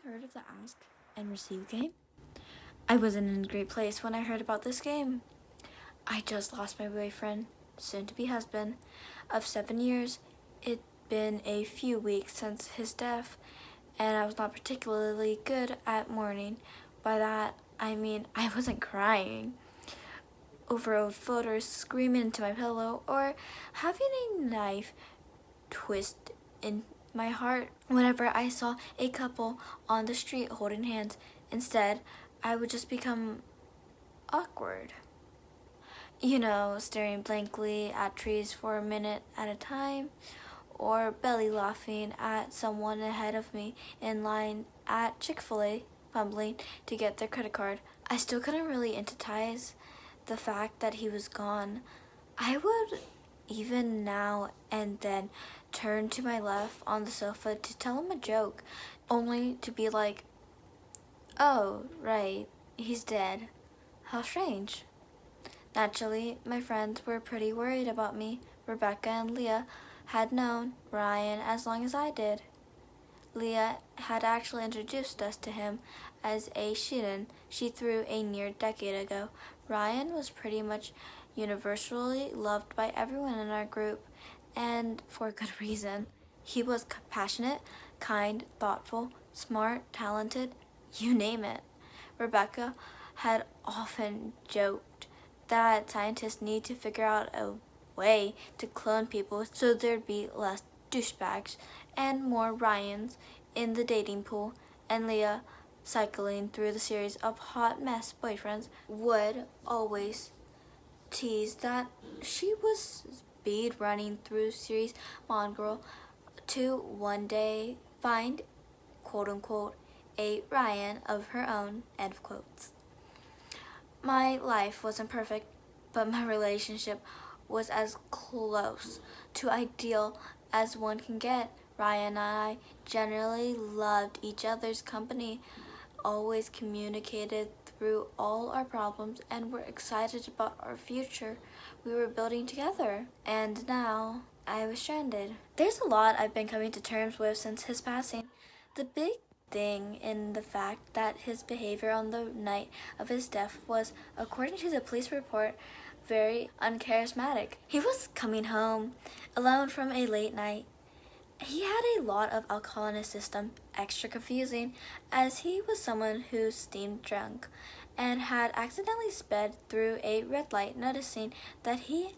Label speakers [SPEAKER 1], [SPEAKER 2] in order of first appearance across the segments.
[SPEAKER 1] heard of the Ask and Receive game? I wasn't in a great place when I heard about this game. I just lost my boyfriend, soon-to-be husband, of 7 years. It'd been a few weeks since his death, and I was not particularly good at mourning. By that, I mean I wasn't crying over old photos, screaming into my pillow, or having a knife twist in my heart whenever I saw a couple on the street holding hands. Instead, I would just become awkward. Staring blankly at trees for a minute at a time, or belly laughing at someone ahead of me in line at Chick-fil-A, fumbling to get their credit card. I still couldn't really entice the fact that he was gone. I would even now and then turn to my left on the sofa to tell him a joke, only to be like, "Oh, right, he's dead. How strange." Naturally, my friends were pretty worried about me. Rebecca and Leah had known Ryan as long as I did. Leah had actually introduced us to him as a student she threw a near decade ago. Ryan was pretty much universally loved by everyone in our group, and for good reason. He was compassionate, kind, thoughtful, smart, talented, you name it. Rebecca had often joked that scientists need to figure out a way to clone people so there'd be less douchebags and more Ryans in the dating pool, and Leah, cycling through the series of hot mess boyfriends, would always tease that she was speed running through series mongrel to one day find, quote unquote, a Ryan of her own, end of quotes. My life wasn't perfect, but my relationship was as close to ideal as one can get. Ryan and I generally loved each other's company, always communicated through all our problems, and were excited about our future we were building together. And now I was stranded. There's a lot I've been coming to terms with since his passing. The big thing in the fact that his behavior on the night of his death was, according to the police report, very uncharismatic. He was coming home alone from a late night. He had a lot of alcohol in his system, extra confusing, as he was someone who seemed drunk and had accidentally sped through a red light. Noticing that he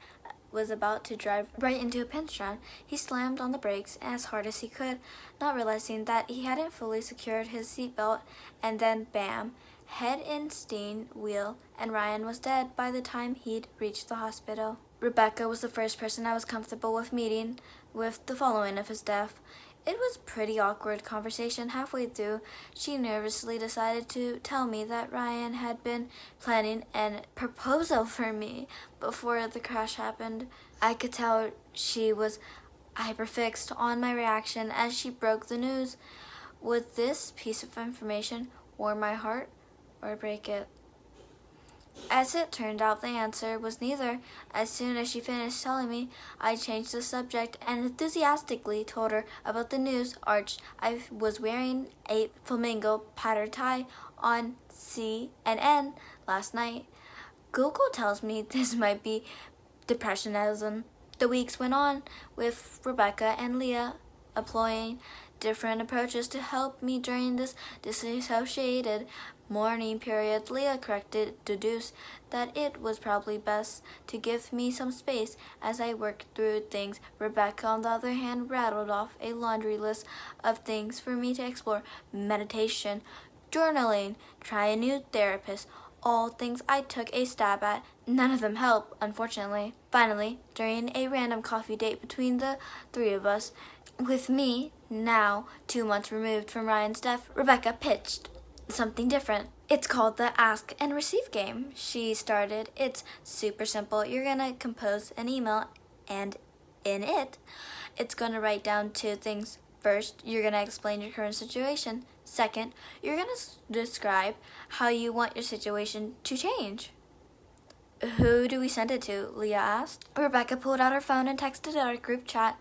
[SPEAKER 1] was about to drive right into a Penstron, he slammed on the brakes as hard as he could, not realizing that he hadn't fully secured his seatbelt, and then bam, head in steering wheel, and Ryan was dead by the time he'd reached the hospital. Rebecca was the first person I was comfortable with meeting with the following of his death. It was a pretty awkward conversation. Halfway through, she nervously decided to tell me that Ryan had been planning an proposal for me before the crash happened. I could tell she was hyperfixed on my reaction as she broke the news. Would this piece of information warm my heart or break it? As it turned out, the answer was neither. As soon as she finished telling me, I changed the subject and enthusiastically told her about the news arch. I was wearing a flamingo pattern tie on CNN last night. Google tells me this might be depressionism. The weeks went on, with Rebecca and Leah employing different approaches to help me during this disassociated mourning period. Leah deduced that it was probably best to give me some space as I worked through things. Rebecca, on the other hand, rattled off a laundry list of things for me to explore: meditation, journaling, try a new therapist, all things I took a stab at. None of them helped, unfortunately. Finally, during a random coffee date between the three of us, with me now 2 months removed from Ryan's death, Rebecca pitched something different. It's called the Ask and Receive game. She started. It's super simple. You're gonna compose an email, and in it, it's gonna write down 2 things. First, you're gonna explain your current situation. Second, you're gonna describe how you want your situation to change. Who do we send it to? Leah asked. Rebecca pulled out her phone and texted our group chat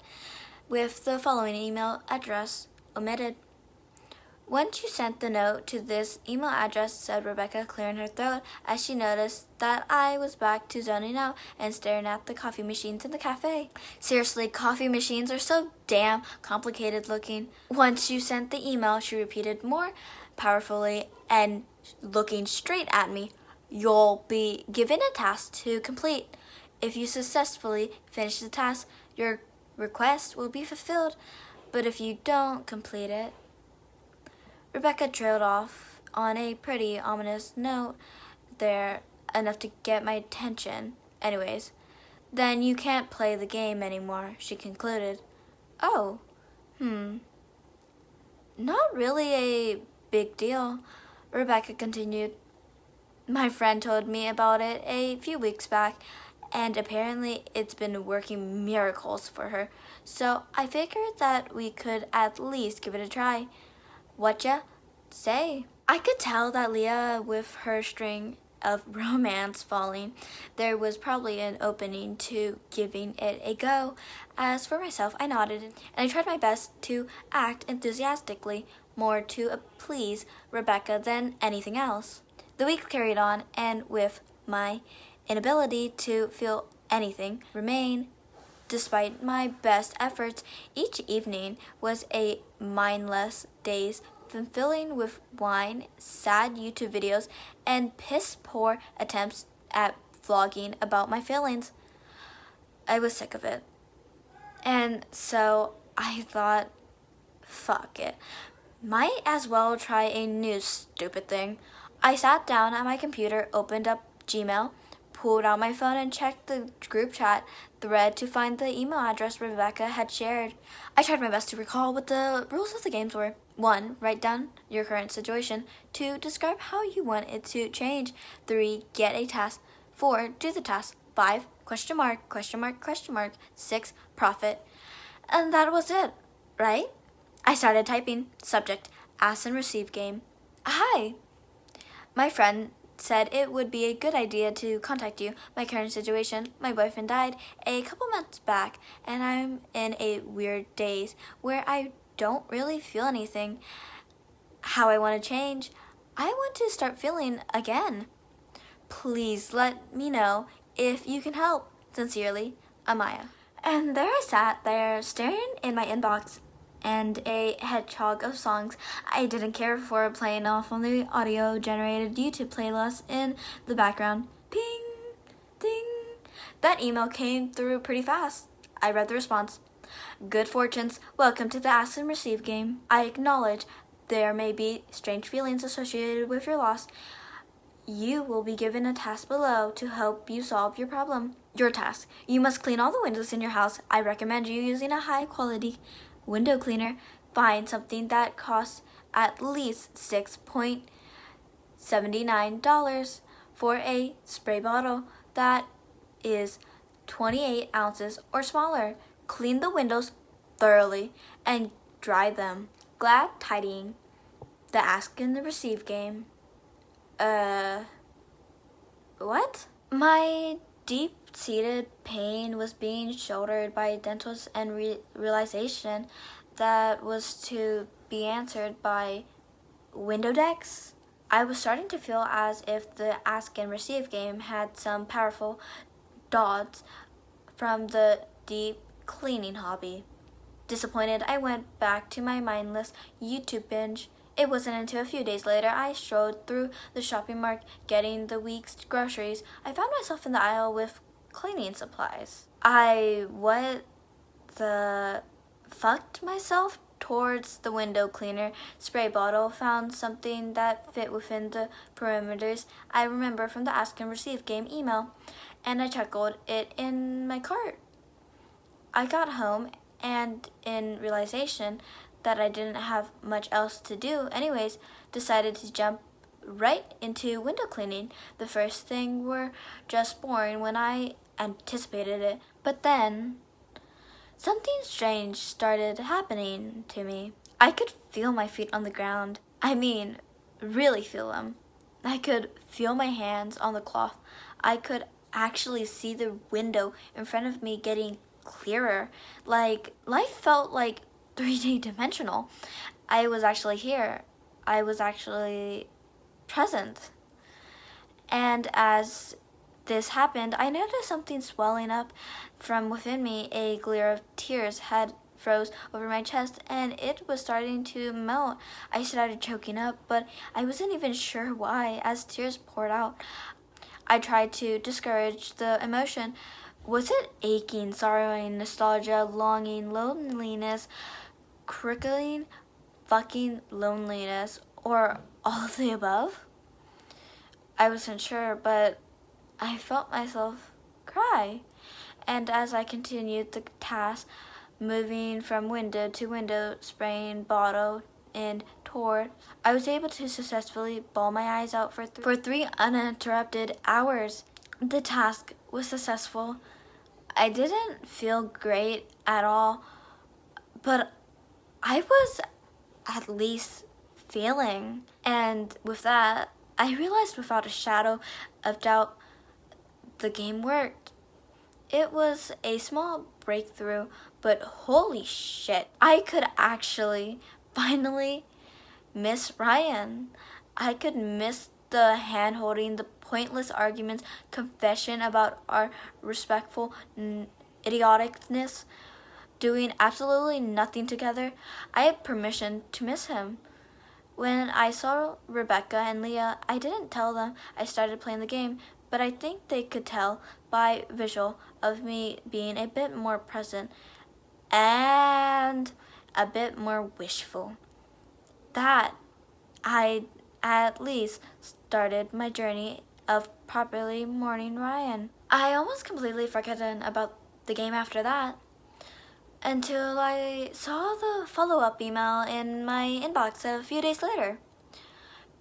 [SPEAKER 1] with the following email address: omitted. Once you sent the note to this email address, said Rebecca, clearing her throat as she noticed that I was back to zoning out and staring at the coffee machines in the cafe. Seriously, coffee machines are so damn complicated looking. Once you sent the email, she repeated more powerfully and looking straight at me, you'll be given a task to complete. If you successfully finish the task, your request will be fulfilled, but if you don't complete it, Rebecca trailed off on a pretty ominous note there, enough to get my attention. Anyways, then you can't play the game anymore, she concluded. Oh, not really a big deal, Rebecca continued. My friend told me about it a few weeks back, and apparently it's been working miracles for her. So I figured that we could at least give it a try. Whatcha say? I could tell that Leah, with her string of romance falling, there was probably an opening to giving it a go. As for myself, I nodded, and I tried my best to act enthusiastically, more to please Rebecca than anything else. The week carried on, and with my inability to feel anything remain, despite my best efforts, each evening was a mindless daze filling with wine, sad YouTube videos, and piss-poor attempts at vlogging about my feelings. I was sick of it. And so I thought, fuck it. Might as well try a new stupid thing. I sat down at my computer, opened up Gmail, pulled out my phone and checked the group chat thread to find the email address Rebecca had shared. I tried my best to recall what the rules of the games were. 1. Write down your current situation. 2. Describe how you want it to change. 3. Get a task. 4. Do the task. 5. Question mark, question mark, question mark. 6. Profit. And that was it, right? I started typing. Subject, ask and receive game. Hi. My friend said it would be a good idea to contact you. My current situation, my boyfriend died a couple months back, and I'm in a weird daze where I don't really feel anything. How I want to change? I want to start feeling again. Please let me know if you can help. Sincerely, Amaya. And there I sat there staring in my inbox, and a hedgehog of songs I didn't care for playing off on the audio-generated YouTube playlist in the background. Ping, ding. That email came through pretty fast. I read the response. Good fortunes. Welcome to the Ask and Receive game. I acknowledge there may be strange feelings associated with your loss. You will be given a task below to help you solve your problem. Your task. You must clean all the windows in your house. I recommend you using a high-quality window cleaner. Find something that costs at least $6.79 for a spray bottle that is 28 ounces or smaller. Clean the windows thoroughly and dry them. Glad tidying. The Ask and the Receive game. What? My deep-seated pain was being shouldered by dentals and realization that was to be answered by window decks. I was starting to feel as if the Ask and Receive game had some powerful dodds from the deep cleaning hobby. Disappointed, I went back to my mindless YouTube binge. It wasn't until a few days later I strolled through the shopping mart getting the week's groceries. I found myself in the aisle with cleaning supplies. I fucked myself towards the window cleaner spray bottle, found something that fit within the parameters I remember from the Ask and Receive game email, and I chuckled it in my cart. I got home and, in realization that I didn't have much else to do anyways, decided to jump right into window cleaning. The first thing were just boring when I anticipated it, but then something strange started happening to me. I could feel my feet on the ground. I mean, really feel them. I could feel my hands on the cloth. I could actually see the window in front of me getting clearer. Like, life felt like 3D dimensional. I was actually here. I was actually present. And as this happened, I noticed something swelling up from within me. A glare of tears had froze over my chest and it was starting to melt. I started choking up, but I wasn't even sure why. As tears poured out, I tried to discourage the emotion. Was it aching, sorrowing, nostalgia, longing, loneliness, crippling, fucking loneliness, or all of the above? I wasn't sure, but I felt myself cry. And as I continued the task, moving from window to window, spraying bottle and toward, I was able to successfully bawl my eyes out for 3 uninterrupted hours. The task was successful. I didn't feel great at all, but I was at least feeling. And with that, I realized without a shadow of doubt the game worked. It was a small breakthrough, but holy shit, I could actually finally miss Ryan. I could miss the hand holding, the pointless arguments, confession about our respectful idioticness, doing absolutely nothing together. I had permission to miss him. When I saw Rebecca and Leah, I didn't tell them I started playing the game, but I think they could tell by visual of me being a bit more present and a bit more wishful. That I at least started my journey of properly mourning Ryan. I almost completely forgotten about the game after that until I saw the follow-up email in my inbox a few days later.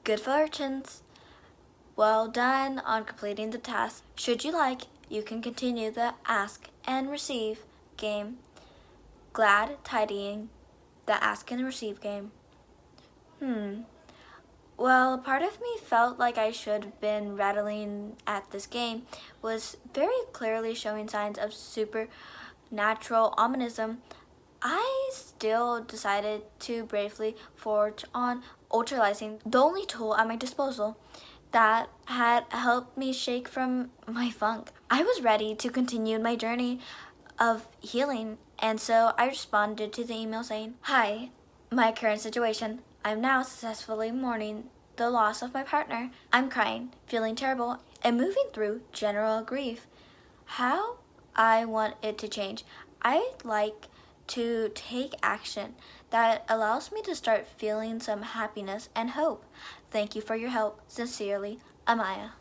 [SPEAKER 1] Good fortunes. Well done on completing the task. Should you like, you can continue the ask and receive game. Glad tidying the ask and receive game. Well, part of me felt like I should have been rattling at this game was very clearly showing signs of supernatural ominism. I still decided to bravely forge on ultralizing, the only tool at my disposal that had helped me shake from my funk. I was ready to continue my journey of healing, and so I responded to the email saying, "Hi, my current situation. I'm now successfully mourning the loss of my partner. I'm crying, feeling terrible, and moving through general grief. How I want it to change. I'd like to take action that allows me to start feeling some happiness and hope. Thank you for your help. Sincerely, Amaya."